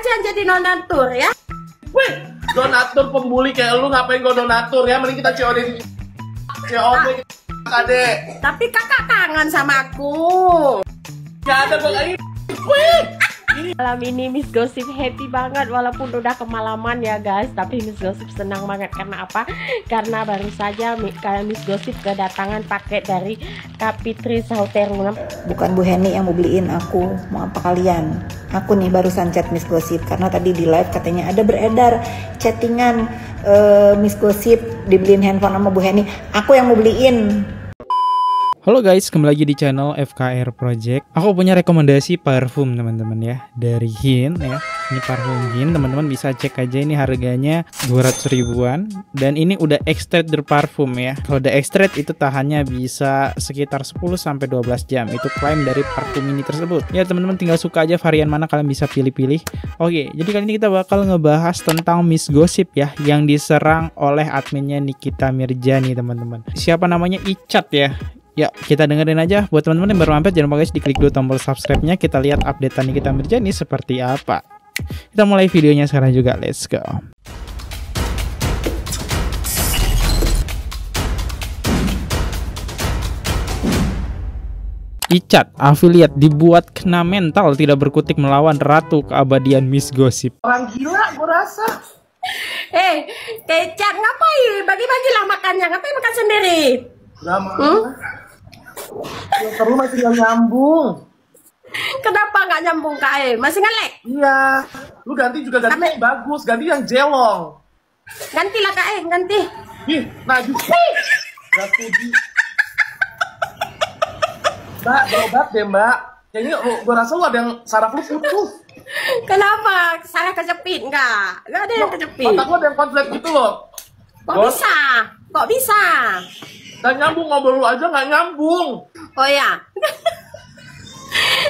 aja yang jadi donatur ya. Wih, donatur pembuli kayak lu ngapain gue donatur ya? Mending kita COD adek. Tapi kakak kangen sama aku. Gak ada gue lagi. Wih. Malam ini Miss Gossip happy banget walaupun udah kemalaman ya guys. Tapi Miss Gossip senang banget karena apa? Karena baru saja Miss Gossip kedatangan paket dari Kapitri Sauterunam. Bukan Bu Heni yang mau beliin aku, mau apa kalian? Aku nih barusan chat Miss Gossip karena tadi di live katanya ada beredar chattingan Miss Gossip dibeliin handphone sama Bu Heni. Aku yang mau beliin. Halo guys, kembali lagi di channel FKR Project. Aku punya rekomendasi parfum teman-teman ya, dari Hin ya. Ini parfum Hin, teman-teman bisa cek aja, ini harganya 200 ribuan. Dan ini udah extrait dari parfum ya. Kalau udah extrait itu tahannya bisa sekitar 10-12 jam. Itu klaim dari parfum ini tersebut. Ya teman-teman tinggal suka aja varian mana, kalian bisa pilih-pilih. Oke, jadi kali ini kita bakal ngebahas tentang Miss Gossip ya, yang diserang oleh adminnya Nikita Mirjani teman-teman. Siapa namanya? Icat ya. Ya, kita dengerin aja. Buat teman-teman yang baru mampir, jangan lupa guys diklik dulu tombol subscribe-nya. Kita lihat updatean Nikita Mirjani seperti apa. Kita mulai videonya sekarang juga. Let's go. Icat, afiliat dibuat kena mental tidak berkutik melawan ratu keabadian Miss Gossip. Orang gila gue rasa. Kecap ngapain? Bagi-bagilah makannya. Ngapain makan sendiri? Gak mau. Terus masih gak nyambung. Kenapa nggak nyambung Kak? Masih ngelek? Iya. Lu ganti juga ganti yang bagus. Ganti yang jelong. Gantilah Kak, ganti. Ih, najis. Gak setuju. Mbak, berobat deh mbak. Kayaknya gue rasa lu ada yang saraf lu putus. Kenapa? Saya kejepit nggak? Nggak ada yang kejepit. Otak lu ada yang konslet gitu loh. Kok bisa? Kok bisa? Gak nyambung, ngobrol lu aja gak nyambung. Oh ya.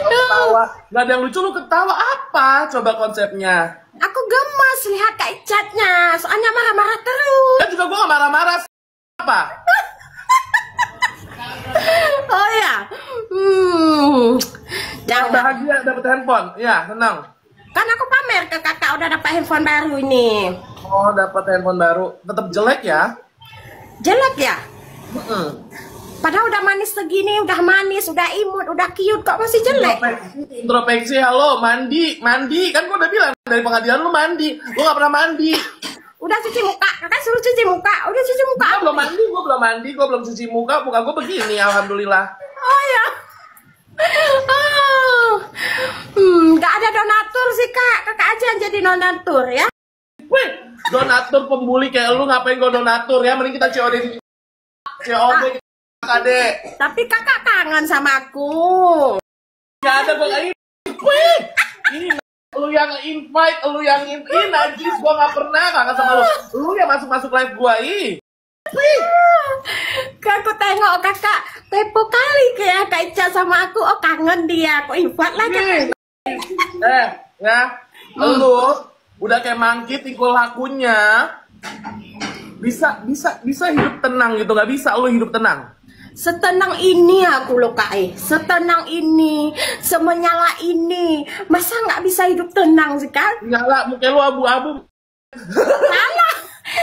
Ketawa, gak ada yang lucu, lu ketawa apa? Coba konsepnya. Aku gemes lihat Kak Icatnya, soalnya marah-marah terus. Kan juga gue gak marah-marah. Apa? Oh ya. Jangan bahagia dapet handphone. Ya, senang. Kan aku pamer ke kakak udah dapat handphone baru ini. Oh, dapat handphone baru. Tetap jelek ya? Jelek ya? Padahal udah manis segini, udah manis, udah imut, udah cute, kok masih jelek? Introspeksi, halo, mandi. Kan gue udah bilang dari pengadilan lu mandi. Gue gak pernah mandi. Udah cuci muka, kakak suruh cuci muka. Udah cuci muka. Gue belum mandi, gue belum cuci muka. Muka gue begini, alhamdulillah. Oh ya. Gak ada donatur sih kak. Kakak aja yang jadi donatur ya. Wih, donatur pembuli kayak lu ngapain gue donatur ya? Mending kita COD adek. Tapi kakak kangen sama aku. Gak ada gue lagi. Wih, ini lu yang invite, lu yang in najis. Gue gak pernah kangen sama lu. Lu yang masuk live gue Wih. Aku tengok kakak tepo kali kayak Kak Ica sama aku. Oh kangen dia. Kok invite lagi? Ya, lu udah kayak mangkit ikul hakunya. Bisa hidup tenang gitu, gak bisa lu hidup tenang. Setenang ini aku loh Kak setenang ini, semenyala ini. Masa nggak bisa hidup tenang sih kan? Nyala, muka lu abu-abu.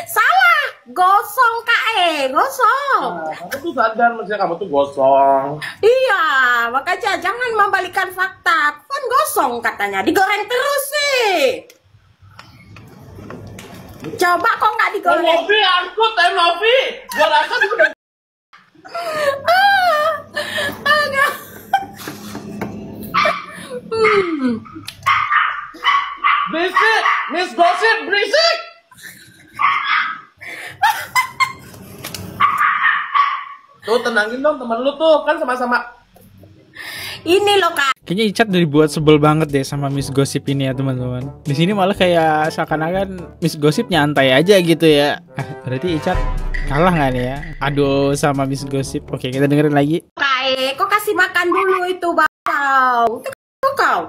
Salah, gosong Kak gosong. Nah, kamu tuh sadar maksudnya kamu tuh gosong. Iya, makanya jangan membalikan fakta. Kan gosong katanya, digoreng terus sih. Coba kok nggak digoreng? Novi, angkut Novi. Gua rasa itu udah. Agak. Berisik, Miss Gossip, berisik. Tuh tenangin dong teman lu tuh, kan sama-sama. Ini loh Kak. Kayaknya Icat dibuat sebel banget deh sama Miss Gossip ini ya teman-teman. Di sini malah kayak seakan-akan Miss Gossip nyantai aja gitu ya. Berarti Icat kalah nggak nih ya? Aduh sama Miss Gossip. Oke, kita dengerin lagi. Kok kasih makan dulu itu bau. Itu kau.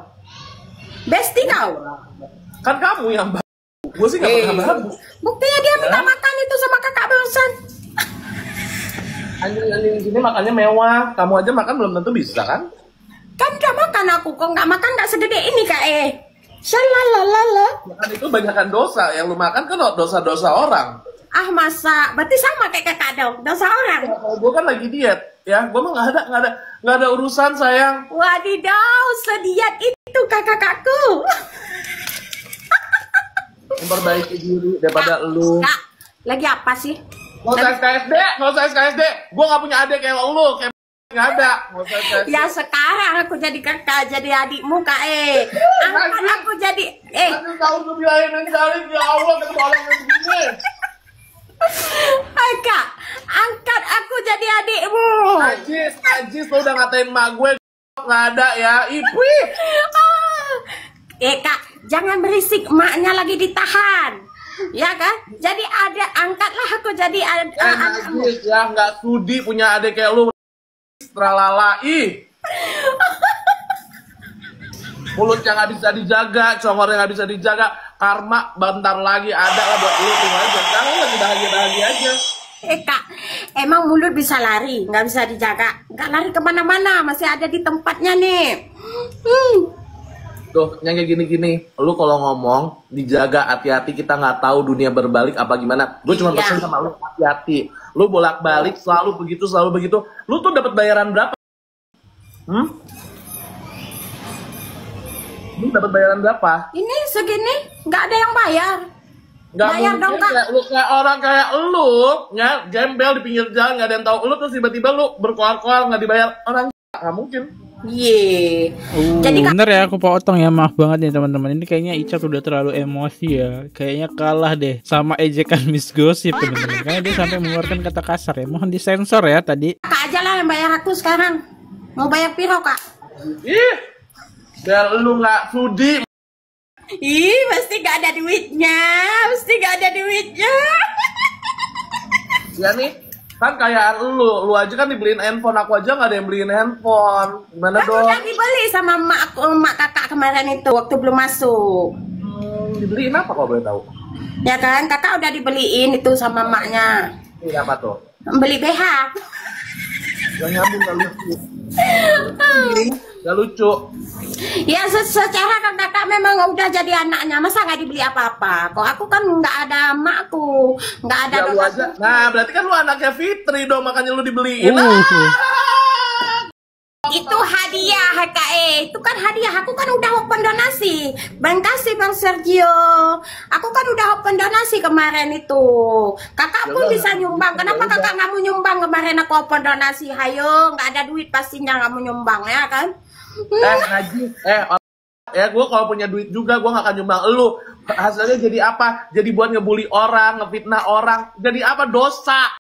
Besti kau. Kan kamu yang bagus. Gue sih gak pernah bagus. Buktinya dia minta makan itu sama kakak barusan. Anjing di sini makannya mewah. Kamu aja makan belum tentu bisa kan? Kan udah makan aku. Kok nggak makan nggak segede ini Kak Shalalalala. Makan itu banyakkan dosa. Yang lu makan kan dosa-dosa orang. Ah masa, berarti sama kayak kakak dong, dosa orang. Kalau gue kan lagi diet, ya. Gue mah nggak ada urusan sayang. Wadidaw, sediat itu kakak-kakakku. Memperbaiki diri daripada lu. Kak, lagi apa sih? Nggak usah SKSD. Gue nggak punya adik kayak lu, kayak nggak ada. Nggak usah SKSD. Ya sekarang aku jadi kakak, jadi adikmu kak angkat aku jadi Nanti tahu tuh bilangin menjalin, ya Allah, ketemu orang yang begini. Kak, angkat aku jadi adikmu. Najis, lo udah ngatain emak gue, nggak ada ya, Ipwi. Kak, jangan berisik, emaknya lagi ditahan. Ya kan? Jadi angkatlah aku jadi anakmu. Najis ya, nggak sudi punya adik kayak lu. Tralala, mulutnya nggak bisa dijaga, congornya nggak bisa dijaga, karma bentar lagi ada lah buat lu, tinggal aja. Sekarang lu lagi bahagia aja. Kak, emang mulut bisa lari, nggak bisa dijaga, nggak lari kemana-mana, masih ada di tempatnya nih. Tuh, yang kayak gini-gini, lu kalau ngomong dijaga, hati-hati, kita nggak tahu dunia berbalik apa gimana. Gue cuma pesan sama lu, hati-hati. Lu bolak-balik selalu begitu. Lu tuh dapat bayaran berapa? Lu dapat bayaran berapa? Ini segini, nggak ada yang bayar. Nggak bayar mungkin dong, Kak. lu kayak orang kayak lu, ya, gembel di pinggir jalan, nggak ada yang tahu lu, terus tiba-tiba lu berkoar-koar nggak dibayar orang, nggak mungkin. Iya. Jadi Bener ya, aku potong ya, maaf banget nih teman-teman. Ini kayaknya Icat udah terlalu emosi ya. Kayaknya kalah deh sama ejekan Miss Gossip teman-teman. Karena dia sampai mengeluarkan kata kasar ya. Mohon disensor ya tadi. Kak aja lah yang bayar aku sekarang. Mau bayar piro kak? Ih, biar lu nggak sudi. Ih, pasti gak ada duitnya. Ya nih, kan kayak lu aja kan dibeliin handphone, aku aja nggak ada yang beliin handphone. Gimana Aku dong? udah dibeli sama emak kakak kemarin itu waktu belum masuk. Dibeliin apa kalau boleh tahu? Ya kan, kakak udah dibeliin itu sama emaknya. Ini apa tuh? Beli BH. Gak nyambung, gak lucu. Gak lucu. Ya secara kan kakak memang udah jadi anaknya, masa nggak dibeli apa-apa? Kok aku kan nggak ada emakku, nggak ada Ya lu donatur. aja. Nah, berarti kan lu anaknya Fitri dong, makanya lu dibeliin. Itu hadiah kak itu kan hadiah, aku kan udah open donasi. Bang kasih Bang Sergio, aku kan udah open donasi kemarin itu. Kakak pun bisa nyumbang, kenapa kakak nggak mau nyumbang kemarin aku open donasi? Hayo, nggak ada duit pastinya nggak mau nyumbang ya kan? Najis, ya gue kalau punya duit juga gue gak akan nyumbang lu. Hasilnya jadi apa? Jadi buat ngebully orang, ngefitnah orang. Jadi apa? Dosa.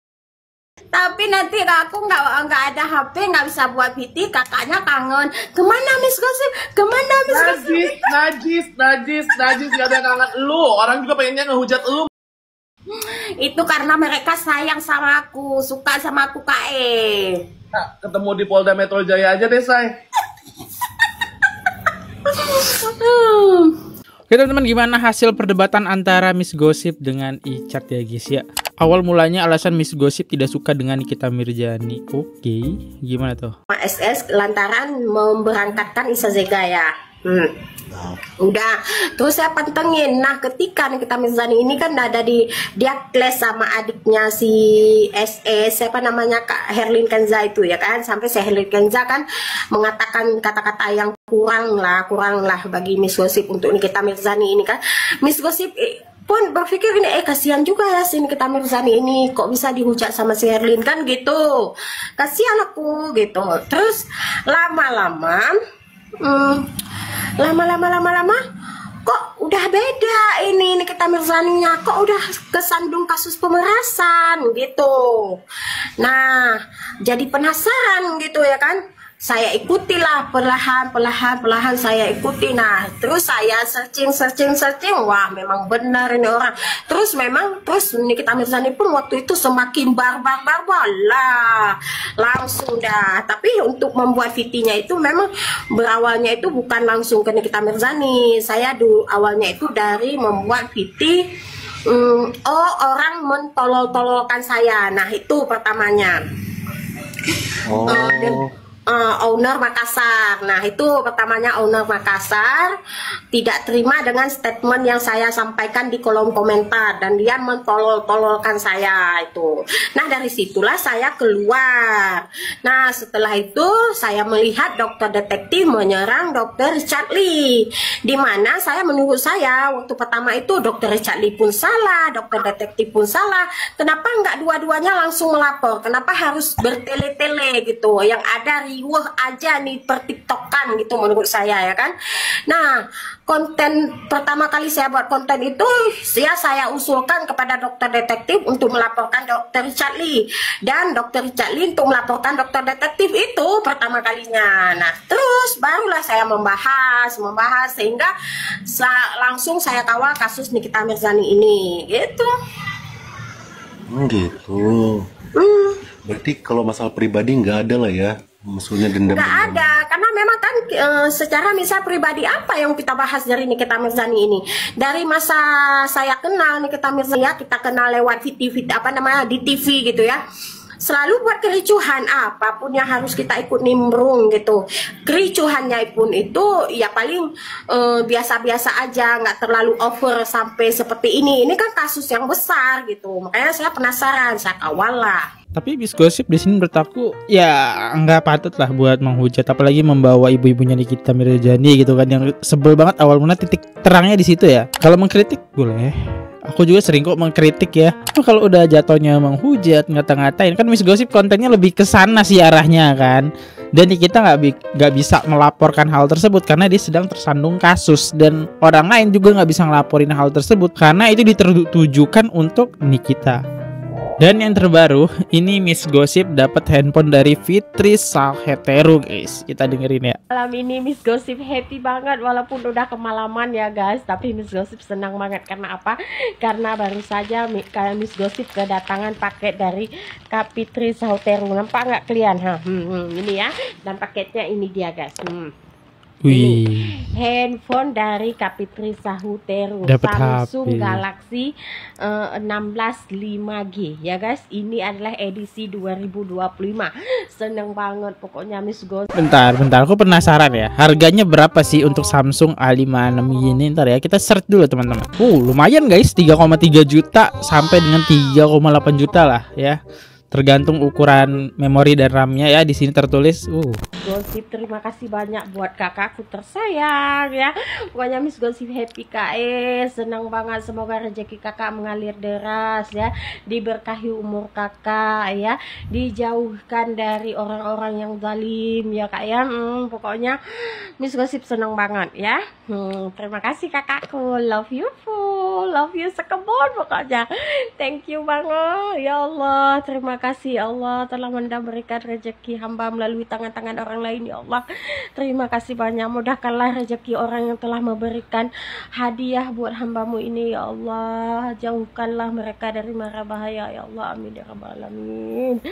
Tapi nanti aku nggak ada HP, nggak bisa buat PT, kakaknya kangen. Kemana Miss Gossip? Kemana Miss Gossip? Najis gak ada yang kangen lu. Orang juga pengennya ngehujat lu. Itu karena mereka sayang sama aku, suka sama aku kak Nah, ketemu di Polda Metro Jaya aja deh, say. Oke teman-teman, gimana hasil perdebatan antara Miss Gossip dengan Icat ya guys ya. Awal mulanya alasan Miss Gossip tidak suka dengan Nikita Mirzani. Oke, gimana tuh? SS lantaran memberangkatkan Isa Zegaya. Udah, terus saya pantengin. Nah, ketika Nikita Mirzani ini kan ada dia clash sama adiknya si SS, siapa namanya Kak Herlin Kenza itu ya kan, sampai si Herlin Kenza kan mengatakan kata-kata yang kurang lah bagi Miss Gossip untuk Nikita Mirzani ini kan. Miss Gossip pun berpikir ini kasihan juga ya si Nikita Mirzani ini, kok bisa dihujat sama si Herlin kan gitu, kasihan aku gitu. Terus lama-lama kok udah beda ini Nikita Mirzaninya, kok udah kesandung kasus pemerasan gitu. Nah, jadi penasaran gitu ya kan. Saya ikutilah perlahan saya ikuti. Nah, terus saya searching. Wah, memang benar ini orang. Terus Nikita Mirzani pun waktu itu semakin barbar lah. Langsung dah. Tapi untuk membuat VT-nya itu memang berawalnya itu bukan langsung ke Nikita Mirzani. Saya awalnya itu dari membuat VT orang mentolol-tololkan saya. Nah, itu pertamanya. owner Makassar. Nah, itu pertamanya owner Makassar tidak terima dengan statement yang saya sampaikan di kolom komentar dan dia mentolol-tololkan saya itu. Nah, dari situlah saya keluar. Nah, setelah itu saya melihat dokter detektif menyerang dokter Richard Lee, di mana saya menurut saya waktu pertama itu dokter Richard Lee pun salah, dokter detektif pun salah. Kenapa nggak dua-duanya langsung melapor? Kenapa harus bertele-tele gitu? Yang ada riuh aja nih pertiktokan gitu menurut saya ya kan. Nah, konten pertama kali saya buat konten itu saya usulkan kepada dokter detektif untuk melaporkan dokter Richard Lee dan dokter Richard Lee untuk melaporkan dokter detektif itu pertama kalinya. Nah, terus barulah saya membahas sehingga langsung saya kawal kasus Nikita Mirzani ini gitu. Gitu. Berarti kalau masalah pribadi nggak ada lah ya, maksudnya dendam. Nggak ada, karena memang kan secara misal pribadi apa yang kita bahas dari Nikita Mirzani ini. Dari masa saya kenal Nikita Mirzani ya, kita kenal lewat TV apa namanya di TV gitu ya. Selalu buat kericuhan, apapun yang harus kita ikut nimbrung gitu. Kericuhannya pun itu ya paling biasa-biasa aja, nggak terlalu over sampai seperti ini. Ini kan kasus yang besar gitu, makanya saya penasaran, saya kawal lah. Tapi Miss Gossip di sini menurut aku ya nggak patut lah buat menghujat, apalagi membawa ibu-ibunya Nikita Mirzani gitu kan, yang sebel banget awal mula titik terangnya di situ ya. Kalau mengkritik boleh. Aku juga sering kok mengkritik ya. Kalau udah jatuhnya menghujat, ngata-ngatain, kan Miss Gossip kontennya lebih ke sana sih arahnya kan. Dan kita nggak bisa melaporkan hal tersebut karena dia sedang tersandung kasus, dan orang lain juga nggak bisa ngelaporin hal tersebut karena itu ditujukan untuk Nikita. Dan yang terbaru, ini Miss Gossip dapat handphone dari Fitri Salheteru guys. Kita dengerin ya. Malam ini Miss Gossip happy banget walaupun udah kemalaman ya guys. Tapi Miss Gossip senang banget karena apa? Karena baru saja Miss Gossip kedatangan paket dari Kak Fitri Salheteru. Nampak nggak kalian? Ini ya. Dan paketnya ini dia guys. Wih. Handphone dari Kak Fitri Salheteru, Dapat Samsung HP. Galaxy 16 5G ya guys. Ini adalah edisi 2025. Seneng banget pokoknya Miss Gossip. Bentar, aku penasaran ya. Harganya berapa sih untuk Samsung A56 ini? Ntar ya, kita search dulu teman-teman. Lumayan guys, 3,3 juta sampai dengan 3,8 juta lah ya. Tergantung ukuran memori dan RAM-nya ya. Di sini tertulis. Gossip, terima kasih banyak buat kakakku tersayang ya. Pokoknya Miss Gossip happy senang banget. Semoga rezeki kakak mengalir deras ya, diberkahi umur kakak ya, dijauhkan dari orang-orang yang zalim ya kak ya. Pokoknya Miss Gossip senang banget ya. Terima kasih kakakku, love you full, love you sekebon pokoknya. Thank you banget ya Allah. Terima kasih Allah telah memberikan rezeki hamba melalui tangan-tangan orang lain ya Allah. Terima kasih banyak. Mudahkanlah rezeki orang yang telah memberikan hadiah buat hambamu ini ya Allah. Jauhkanlah mereka dari mara bahaya ya Allah. Amin ya rabbal alamin.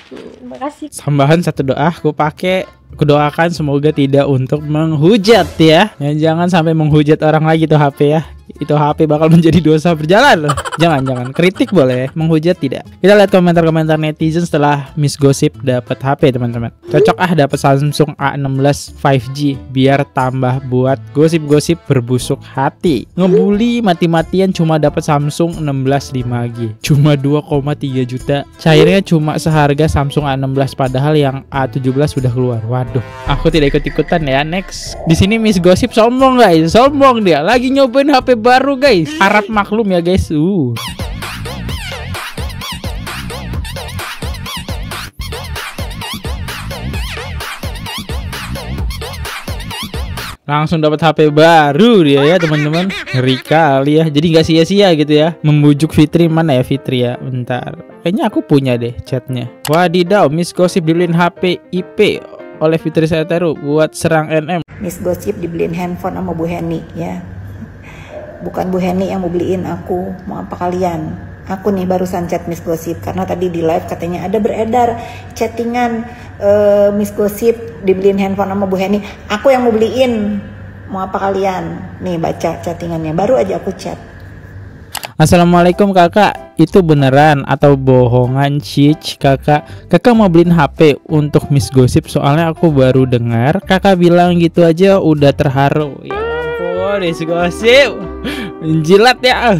Terima kasih. Tambahan satu doa aku pakai. Kudoakan semoga tidak untuk menghujat ya. Jangan sampai menghujat orang lagi tuh HP ya. Itu HP bakal menjadi dosa berjalan loh. Jangan kritik boleh, menghujat tidak. Kita lihat komentar-komentar netizen setelah Miss Gossip dapat HP teman-teman. Cocok dapat Samsung A16 5G biar tambah buat gosip-gosip berbusuk hati. Ngebully mati-matian cuma dapat Samsung 16 5G. Cuma 2,3 juta. Cairnya cuma seharga Samsung A16 padahal yang A17 sudah keluar. Waduh, aku tidak ikut-ikutan ya. Next. Di sini Miss Gossip sombong guys. Sombong dia. Lagi nyobain HP baru guys. Harap maklum ya guys. Langsung dapat HP baru dia ya teman-teman. Ngeri kali ya. Jadi nggak sia-sia gitu ya. Membujuk Fitri, mana ya Fitri ya? Bentar. Kayaknya aku punya deh chatnya. Wadidaw, Miss Gossip dibeliin HP IP oleh Fitri Salheteru buat serang NM. Miss Gossip dibeliin handphone sama Bu Heni ya. Bukan Bu Heni yang mau beliin aku. Mau apa kalian? Aku nih barusan chat Miss Gossip karena tadi di live katanya ada beredar chattingan Miss Gossip dibeliin handphone sama Bu Heni. Aku yang mau beliin. Mau apa kalian? Nih baca chattingannya. Baru aja aku chat. Assalamualaikum kakak, itu beneran atau bohongan Cic kakak? Kakak mau beliin HP untuk Miss Gossip, soalnya aku baru dengar kakak bilang gitu aja udah terharu. Ya ampun, Miss Gossip menjilat ya.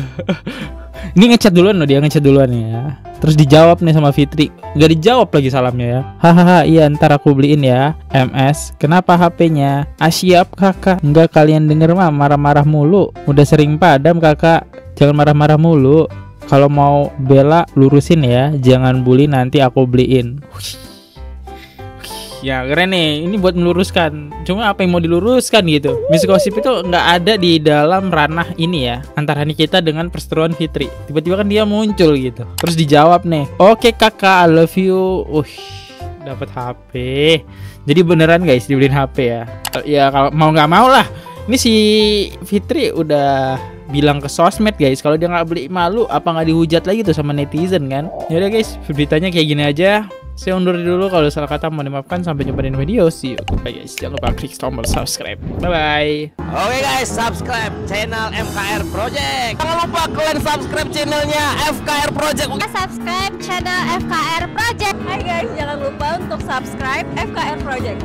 Ini ngechat duluan loh, dia ngechat duluan ya. Terus dijawab nih sama Fitri. Gak dijawab lagi salamnya ya. Hahaha, iya ntar aku beliin ya. MS, kenapa HP-nya? Ah siap kakak. Enggak, kalian denger mah marah-marah mulu. Udah sering padam kakak. Jangan marah-marah mulu. Kalau mau bela lurusin ya. Jangan bully, nanti aku beliin. Ya keren nih, ini buat meluruskan. Cuma apa yang mau diluruskan gitu? Miss Gossip itu nggak ada di dalam ranah ini ya, antara kita dengan perseteruan Fitri. Tiba-tiba kan dia muncul gitu. Terus dijawab nih, oke kakak, I love you. Dapat HP. Jadi beneran guys dibeliin HP ya. Ya kalau mau nggak mau lah. Ini si Fitri udah bilang ke sosmed guys, kalau dia nggak beli malu apa nggak dihujat lagi tuh sama netizen kan. Yaudah guys, beritanya kayak gini aja. Saya undur dulu, kalau salah kata mohon dimaafkan. Sampai jumpa di video. See you. Bye guys. Jangan lupa klik tombol subscribe. Bye bye. Oke guys, subscribe channel FKR Project. Jangan lupa kalian subscribe channelnya FKR Project. Subscribe channel FKR Project. Hai guys, jangan lupa untuk subscribe FKR Project.